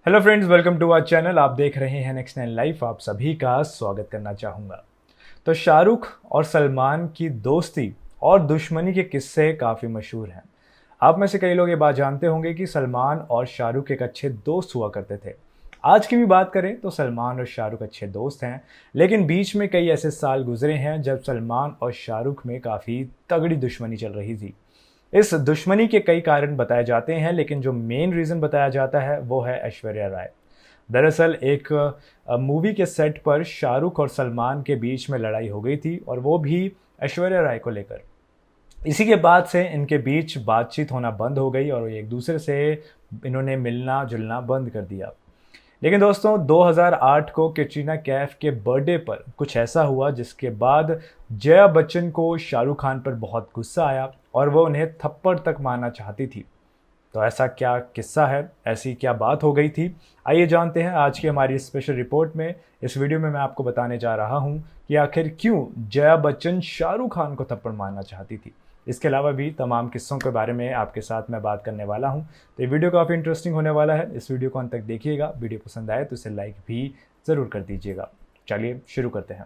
Hello friends, welcome to our channel. आप देख रहे हैं नेक्स्ट 9 लाइफ। आप सभी का स्वागत करना चाहूँगा। तो शाहरुख और सलमान की दोस्ती और दुश्मनी के किस्से काफ़ी मशहूर हैं। आप में से कई लोग ये बात जानते होंगे कि सलमान और शाहरुख एक अच्छे दोस्त हुआ करते थे। आज की भी बात करें तो सलमान और शाहरुख अच्छे दोस्त हैं, लेकिन बीच में कई ऐसे साल गुजरे हैं जब सलमान और शाहरुख में काफ़ी तगड़ी दुश्मनी चल रही थी। इस दुश्मनी के कई कारण बताए जाते हैं, लेकिन जो मेन रीज़न बताया जाता है वो है ऐश्वर्या राय। दरअसल एक मूवी के सेट पर शाहरुख और सलमान के बीच में लड़ाई हो गई थी, और वो भी ऐश्वर्या राय को लेकर। इसी के बाद से इनके बीच बातचीत होना बंद हो गई और एक दूसरे से इन्होंने मिलना जुलना बंद कर दिया। लेकिन दोस्तों, 2008 को कैटरीना कैफ के बर्थडे पर कुछ ऐसा हुआ जिसके बाद जया बच्चन को शाहरुख खान पर बहुत गुस्सा आया और वो उन्हें थप्पड़ तक मारना चाहती थी। तो ऐसा क्या किस्सा है, ऐसी क्या बात हो गई थी, आइए जानते हैं आज की हमारी स्पेशल रिपोर्ट में। इस वीडियो में मैं आपको बताने जा रहा हूं कि आखिर क्यों जया बच्चन शाहरुख खान को थप्पड़ मारना चाहती थी। इसके अलावा भी तमाम किस्सों के बारे में आपके साथ मैं बात करने वाला हूं। तो ये वीडियो काफ़ी इंटरेस्टिंग होने वाला है। इस वीडियो को अंत तक देखिएगा। वीडियो पसंद आए तो इसे लाइक भी ज़रूर कर दीजिएगा। चलिए शुरू करते हैं।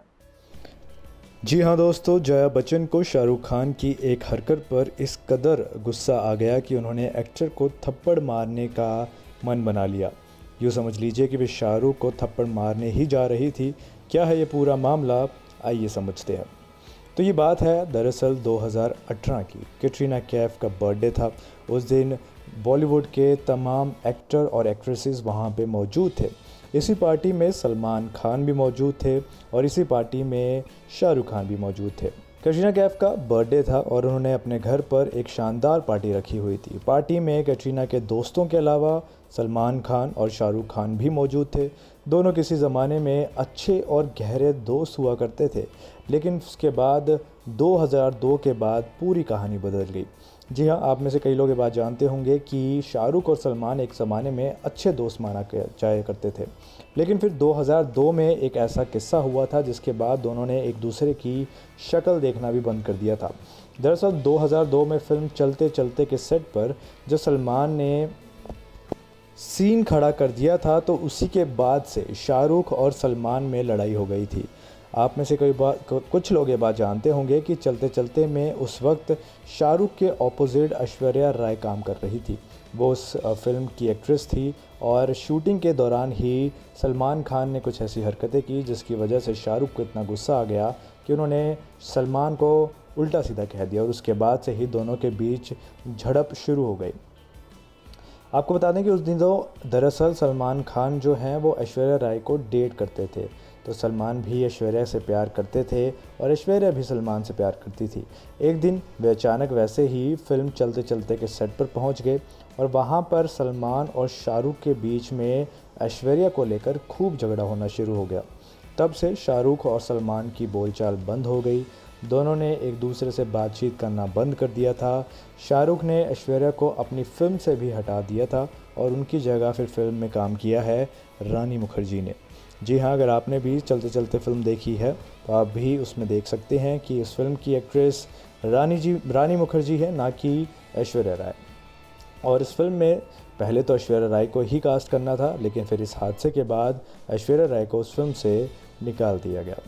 जी हाँ दोस्तों, जया बच्चन को शाहरुख खान की एक हरकत पर इस कदर गुस्सा आ गया कि उन्होंने एक्टर को थप्पड़ मारने का मन बना लिया। यूँ समझ लीजिए कि वे शाहरुख को थप्पड़ मारने ही जा रही थी। क्या है ये पूरा मामला, आइए समझते हैं। तो ये बात है दरअसल 2018 की। कैटरीना कैफ का बर्थडे था। उस दिन बॉलीवुड के तमाम एक्टर और एक्ट्रेसेस वहाँ पे मौजूद थे। इसी पार्टी में सलमान खान भी मौजूद थे और इसी पार्टी में शाहरुख खान भी मौजूद थे। कैटरीना कैफ का बर्थडे था और उन्होंने अपने घर पर एक शानदार पार्टी रखी हुई थी। पार्टी में कैटरीना के दोस्तों के अलावा सलमान खान और शाहरुख खान भी मौजूद थे। दोनों किसी ज़माने में अच्छे और गहरे दोस्त हुआ करते थे, लेकिन उसके बाद 2002 के बाद पूरी कहानी बदल गई। जी हाँ, आप में से कई लोग ये बात जानते होंगे कि शाहरुख और सलमान एक ज़माने में अच्छे दोस्त माना जाया करते थे, लेकिन फिर 2002 में एक ऐसा किस्सा हुआ था जिसके बाद दोनों ने एक दूसरे की शक्ल देखना भी बंद कर दिया था। दरअसल 2002 में फ़िल्म चलते चलते के सेट पर जब सलमान ने सीन खड़ा कर दिया था तो उसी के बाद से शाहरुख और सलमान में लड़ाई हो गई थी। आप में से कुछ लोग ये बात जानते होंगे कि चलते चलते में उस वक्त शाहरुख के ऑपोजिट ऐश्वर्या राय काम कर रही थी। वो उस फिल्म की एक्ट्रेस थी और शूटिंग के दौरान ही सलमान खान ने कुछ ऐसी हरकतें की जिसकी वजह से शाहरुख को इतना गुस्सा आ गया कि उन्होंने सलमान को उल्टा सीधा कह दिया और उसके बाद से ही दोनों के बीच झड़प शुरू हो गई। आपको बता दें कि उस दिनों दरअसल सलमान खान जो हैं वो ऐश्वर्या राय को डेट करते थे। तो सलमान भी ऐश्वर्या से प्यार करते थे और ऐश्वर्या भी सलमान से प्यार करती थी। एक दिन वे अचानक वैसे ही फिल्म चलते चलते के सेट पर पहुंच गए और वहां पर सलमान और शाहरुख के बीच में ऐश्वर्या को लेकर खूब झगड़ा होना शुरू हो गया। तब से शाहरुख और सलमान की बोलचाल बंद हो गई। दोनों ने एक दूसरे से बातचीत करना बंद कर दिया था। शाहरुख ने ऐश्वर्या को अपनी फ़िल्म से भी हटा दिया था और उनकी जगह फिर फिल्म में काम किया है रानी मुखर्जी ने। जी हाँ, अगर आपने भी चलते चलते फ़िल्म देखी है तो आप भी उसमें देख सकते हैं कि इस फिल्म की एक्ट्रेस रानी मुखर्जी है, ना कि ऐश्वर्या राय। और इस फिल्म में पहले तो ऐश्वर्या राय को ही कास्ट करना था, लेकिन फिर इस हादसे के बाद ऐश्वर्या राय को उस फिल्म से निकाल दिया गया।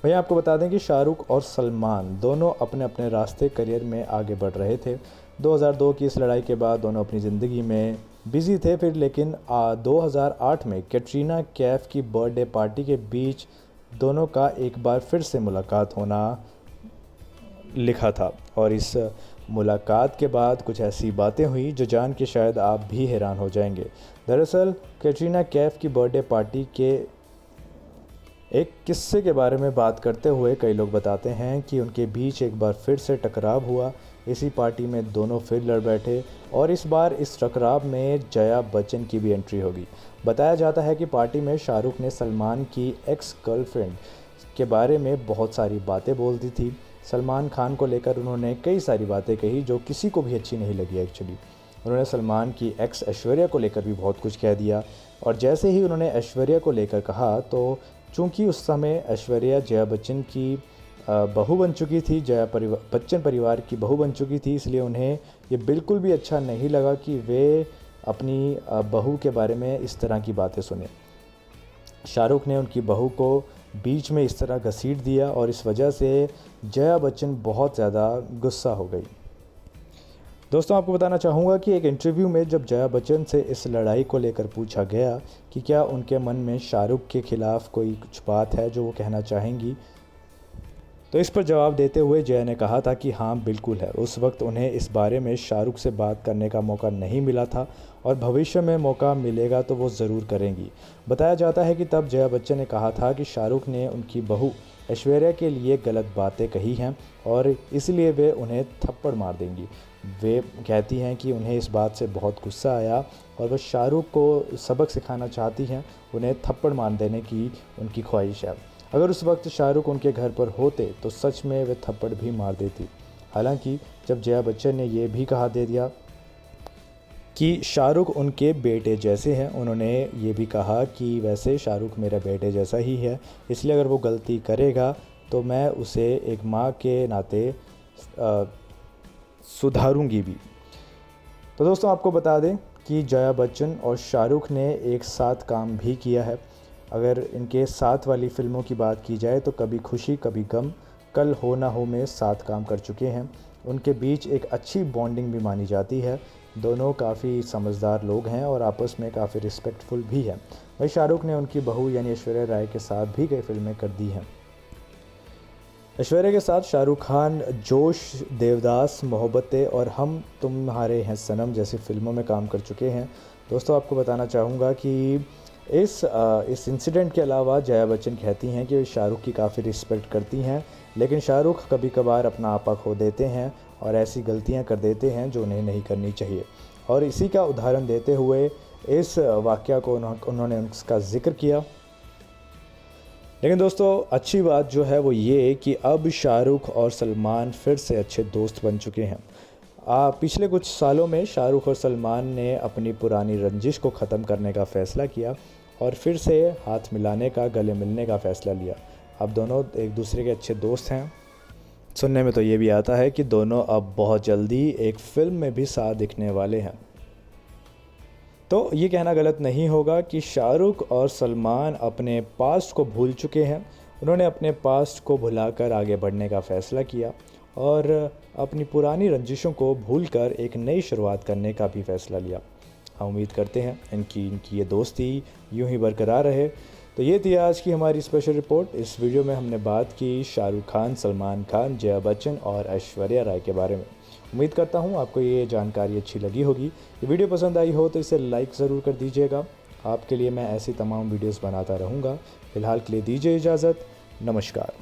भैया आपको बता दें कि शाहरुख और सलमान दोनों अपने अपने रास्ते करियर में आगे बढ़ रहे थे। 2002 की इस लड़ाई के बाद दोनों अपनी ज़िंदगी में बिज़ी थे। फिर लेकिन 2008 में कैटरीना कैफ की बर्थडे पार्टी के बीच दोनों का एक बार फिर से मुलाकात होना लिखा था और इस मुलाकात के बाद कुछ ऐसी बातें हुई जो जान के शायद आप भी हैरान हो जाएंगे। दरअसल कैटरीना कैफ की बर्थडे पार्टी के एक किस्से के बारे में बात करते हुए कई लोग बताते हैं कि उनके बीच एक बार फिर से टकराव हुआ। इसी पार्टी में दोनों फिर लड़ बैठे और इस बार इस टकराव में जया बच्चन की भी एंट्री होगी। बताया जाता है कि पार्टी में शाहरुख ने सलमान की एक्स गर्लफ्रेंड के बारे में बहुत सारी बातें बोल दी थी। सलमान खान को लेकर उन्होंने कई सारी बातें कही जो किसी को भी अच्छी नहीं लगी एक्चुअली। उन्होंने सलमान की एक्स ऐश्वर्या को लेकर भी बहुत कुछ कह दिया और जैसे ही उन्होंने ऐश्वर्या को लेकर कहा तो चूँकि उस समय ऐश्वर्या जया बच्चन की बहू बन चुकी थी, बच्चन परिवार की बहू बन चुकी थी, इसलिए उन्हें ये बिल्कुल भी अच्छा नहीं लगा कि वे अपनी बहू के बारे में इस तरह की बातें सुने। शाहरुख ने उनकी बहू को बीच में इस तरह घसीट दिया और इस वजह से जया बच्चन बहुत ज़्यादा गुस्सा हो गई। दोस्तों, आपको बताना चाहूँगा कि एक इंटरव्यू में जब जया बच्चन से इस लड़ाई को लेकर पूछा गया कि क्या उनके मन में शाहरुख के ख़िलाफ़ कोई कुछ बात है जो वो कहना चाहेंगी, तो इस पर जवाब देते हुए जया ने कहा था कि हाँ बिल्कुल है। उस वक्त उन्हें इस बारे में शाहरुख से बात करने का मौका नहीं मिला था और भविष्य में मौका मिलेगा तो वो ज़रूर करेंगी। बताया जाता है कि तब जया बच्चन ने कहा था कि शाहरुख ने उनकी बहू ऐश्वर्या के लिए गलत बातें कही हैं और इसलिए वे उन्हें थप्पड़ मार देंगी। वे कहती हैं कि उन्हें इस बात से बहुत गुस्सा आया और वह शाहरुख को सबक सिखाना चाहती हैं, उन्हें थप्पड़ मार देने की उनकी ख्वाहिश है। अगर उस वक्त शाहरुख उनके घर पर होते तो सच में वे थप्पड़ भी मार देती। हालांकि जब जया बच्चन ने यह भी कहा दे दिया कि शाहरुख उनके बेटे जैसे हैं, उन्होंने ये भी कहा कि वैसे शाहरुख मेरे बेटे जैसा ही है, इसलिए अगर वो गलती करेगा तो मैं उसे एक माँ के नाते सुधारूंगी भी। तो दोस्तों, आपको बता दें कि जया बच्चन और शाहरुख ने एक साथ काम भी किया है। अगर इनके साथ वाली फ़िल्मों की बात की जाए तो कभी खुशी कभी गम, कल हो ना हो में साथ काम कर चुके हैं। उनके बीच एक अच्छी बॉन्डिंग भी मानी जाती है। दोनों काफ़ी समझदार लोग हैं और आपस में काफ़ी रिस्पेक्टफुल भी हैं। वही शाहरुख ने उनकी बहू यानी ऐश्वर्या राय के साथ भी कई फिल्में कर दी हैं। ऐश्वर्या के साथ शाहरुख खान जोश, देवदास, मोहब्बतें और हम तुम्हारे हैं सनम जैसी फ़िल्मों में काम कर चुके हैं। दोस्तों, आपको बताना चाहूँगा कि इस इंसिडेंट के अलावा जया बच्चन कहती हैं कि वे शाहरुख की काफ़ी रिस्पेक्ट करती हैं, लेकिन शाहरुख कभी कभार अपना आपा खो देते हैं और ऐसी गलतियां कर देते हैं जो उन्हें नहीं करनी चाहिए। और इसी का उदाहरण देते हुए इस वाक़या को उन्होंने उसका ज़िक्र किया। लेकिन दोस्तों, अच्छी बात जो है वो ये कि अब शाहरुख और सलमान फिर से अच्छे दोस्त बन चुके हैं। पिछले कुछ सालों में शाहरुख और सलमान ने अपनी पुरानी रंजिश को ख़त्म करने का फ़ैसला किया और फिर से हाथ मिलाने का, गले मिलने का फ़ैसला लिया। अब दोनों एक दूसरे के अच्छे दोस्त हैं। सुनने में तो ये भी आता है कि दोनों अब बहुत जल्दी एक फ़िल्म में भी साथ दिखने वाले हैं। तो ये कहना गलत नहीं होगा कि शाहरुख और सलमान अपने पास्ट को भूल चुके हैं। उन्होंने अपने पास्ट को भुलाकर आगे बढ़ने का फ़ैसला किया और अपनी पुरानी रंजिशों को भूलकर एक नई शुरुआत करने का भी फ़ैसला लिया। हम उम्मीद करते हैं इनकी ये दोस्ती यूं ही बरकरार रहे। तो ये थी आज की हमारी स्पेशल रिपोर्ट। इस वीडियो में हमने बात की शाहरुख खान, सलमान खान, जया बच्चन और ऐश्वर्या राय के बारे में। उम्मीद करता हूँ आपको ये जानकारी अच्छी लगी होगी। ये वीडियो पसंद आई हो तो इसे लाइक ज़रूर कर दीजिएगा। आपके लिए मैं ऐसी तमाम वीडियोस बनाता रहूँगा। फ़िलहाल के लिए दीजिए इजाज़त। नमस्कार।